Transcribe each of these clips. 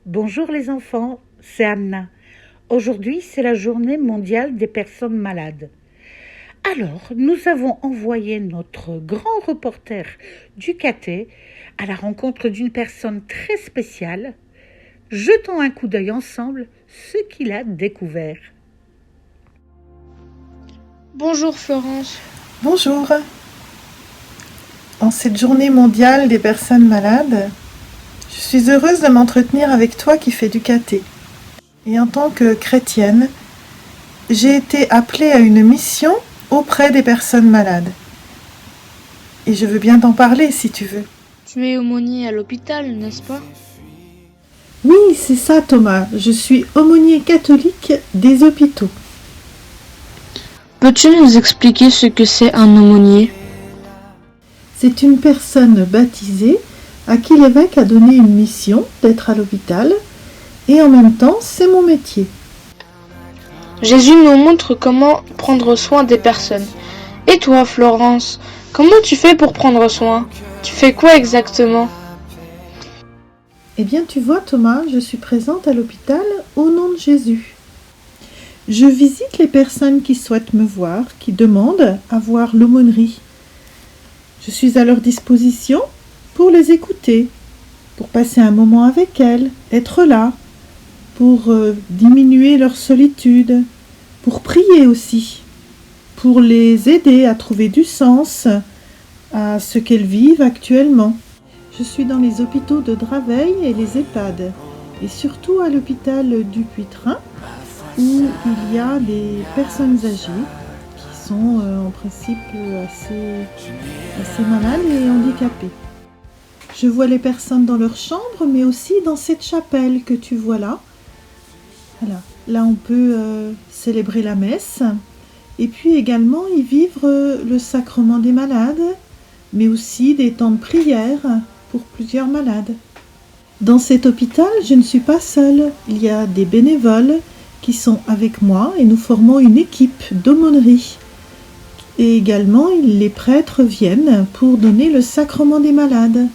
Bonjour les enfants, c'est Anna. Aujourd'hui, c'est la journée mondiale des personnes malades. Alors, nous avons envoyé notre grand reporter du Caté à la rencontre d'une personne très spéciale. Jetons un coup d'œil ensemble ce qu'il a découvert. Bonjour Florence. Bonjour. En cette journée mondiale des personnes malades, je suis heureuse de m'entretenir avec toi qui fais du caté. Et en tant que chrétienne, j'ai été appelée à une mission auprès des personnes malades. Et je veux bien t'en parler si tu veux. Tu es aumônier à l'hôpital, n'est-ce pas? Oui, c'est ça Thomas, je suis aumônier catholique des hôpitaux. Peux-tu nous expliquer ce que c'est un aumônier? C'est une personne baptisée à qui l'évêque a donné une mission d'être à l'hôpital et en même temps c'est mon métier. Jésus nous montre comment prendre soin des personnes. Et toi Florence, comment tu fais pour prendre soin? Tu fais quoi exactement? Eh bien tu vois Thomas, je suis présente à l'hôpital au nom de Jésus. Je visite les personnes qui souhaitent me voir, qui demandent à voir l'aumônerie. Je suis à leur disposition pour les écouter, pour passer un moment avec elles, être là, pour diminuer leur solitude, pour prier aussi, pour les aider à trouver du sens à ce qu'elles vivent actuellement. Je suis dans les hôpitaux de Draveil et les EHPAD, et surtout à l'hôpital du Puitrin, où il y a des personnes âgées qui sont en principe assez malades et handicapées. Je vois les personnes dans leur chambre, mais aussi dans cette chapelle que tu vois là. Voilà. Là, on peut célébrer la messe et puis également y vivre le sacrement des malades, mais aussi des temps de prière pour plusieurs malades. Dans cet hôpital, je ne suis pas seule. Il y a des bénévoles qui sont avec moi et nous formons une équipe d'aumônerie. Et également, les prêtres viennent pour donner le sacrement des malades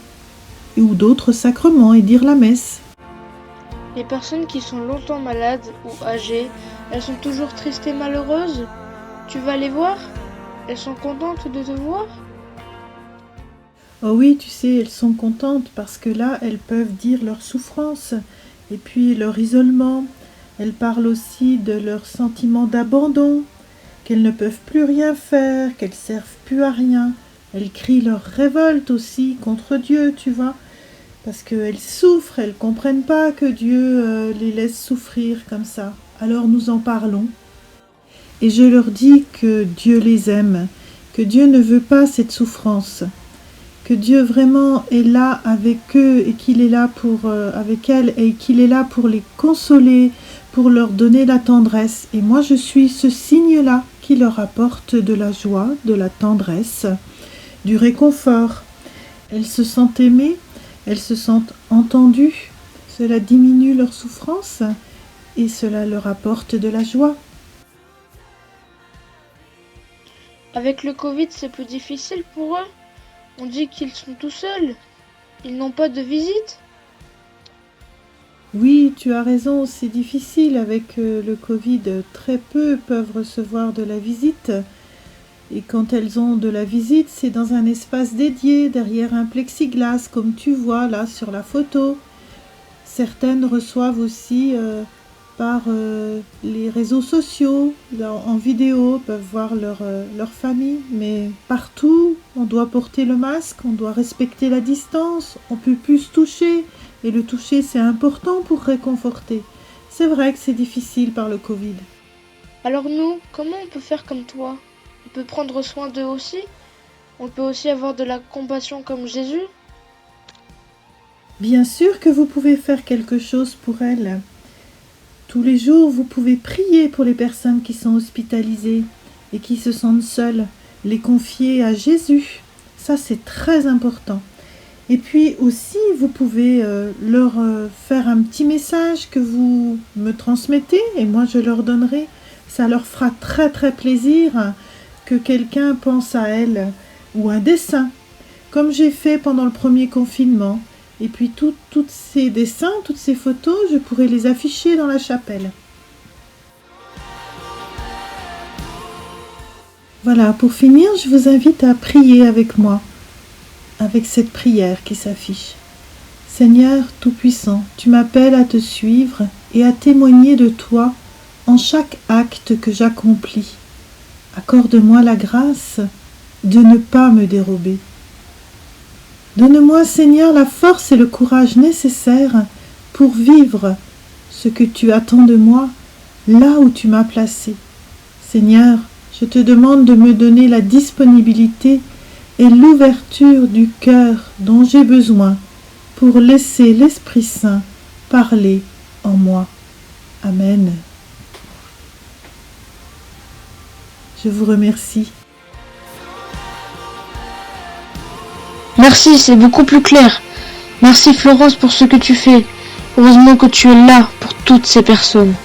ou d'autres sacrements et dire la messe. Les personnes qui sont longtemps malades ou âgées, elles sont toujours tristes et malheureuses? Tu vas les voir? Elles sont contentes de te voir? Oh oui, tu sais, elles sont contentes parce que là, elles peuvent dire leur souffrance et puis leur isolement. Elles parlent aussi de leur sentiment d'abandon, qu'elles ne peuvent plus rien faire, qu'elles servent plus à rien. Elles crient leur révolte aussi contre Dieu, tu vois, parce qu'elles souffrent, elles ne comprennent pas que Dieu les laisse souffrir comme ça. Alors nous en parlons. Et je leur dis que Dieu les aime, que Dieu ne veut pas cette souffrance, que Dieu vraiment est là avec eux et qu'il est là avec elles et qu'il est là pour les consoler, pour leur donner la tendresse. Et moi, je suis ce signe-là qui leur apporte de la joie, de la tendresse, du réconfort. Elles se sentent aimées, elles se sentent entendues. Cela diminue leur souffrance et cela leur apporte de la joie. Avec le Covid, c'est plus difficile pour eux. On dit qu'ils sont tout seuls. Ils n'ont pas de visite. Oui, tu as raison, c'est difficile avec le Covid. Très peu peuvent recevoir de la visite. Et quand elles ont de la visite, c'est dans un espace dédié, derrière un plexiglas, comme tu vois là sur la photo. Certaines reçoivent aussi par les réseaux sociaux, en vidéo, peuvent voir leur famille. Mais partout, on doit porter le masque, on doit respecter la distance, on ne peut plus se toucher. Et le toucher, c'est important pour réconforter. C'est vrai que c'est difficile par le Covid. Alors nous, comment on peut faire comme toi? On peut prendre soin d'eux aussi? On peut aussi avoir de la compassion comme Jésus? Bien sûr que vous pouvez faire quelque chose pour elles. Tous les jours, vous pouvez prier pour les personnes qui sont hospitalisées et qui se sentent seules, les confier à Jésus. Ça, c'est très important. Et puis aussi, vous pouvez leur faire un petit message que vous me transmettez et moi je leur donnerai. Ça leur fera très très plaisir que quelqu'un pense à elles ou un dessin, comme j'ai fait pendant le premier confinement. Et puis tous ces dessins, toutes ces photos, je pourrais les afficher dans la chapelle. Voilà, pour finir, je vous invite à prier avec moi, avec cette prière qui s'affiche. Seigneur Tout-Puissant, tu m'appelles à te suivre et à témoigner de toi en chaque acte que j'accomplis. Accorde-moi la grâce de ne pas me dérober. Donne-moi, Seigneur, la force et le courage nécessaires pour vivre ce que tu attends de moi là où tu m'as placé. Seigneur, je te demande de me donner la disponibilité et l'ouverture du cœur dont j'ai besoin pour laisser l'Esprit Saint parler en moi. Amen. Je vous remercie. Merci, c'est beaucoup plus clair. Merci Florence pour ce que tu fais. Heureusement que tu es là pour toutes ces personnes.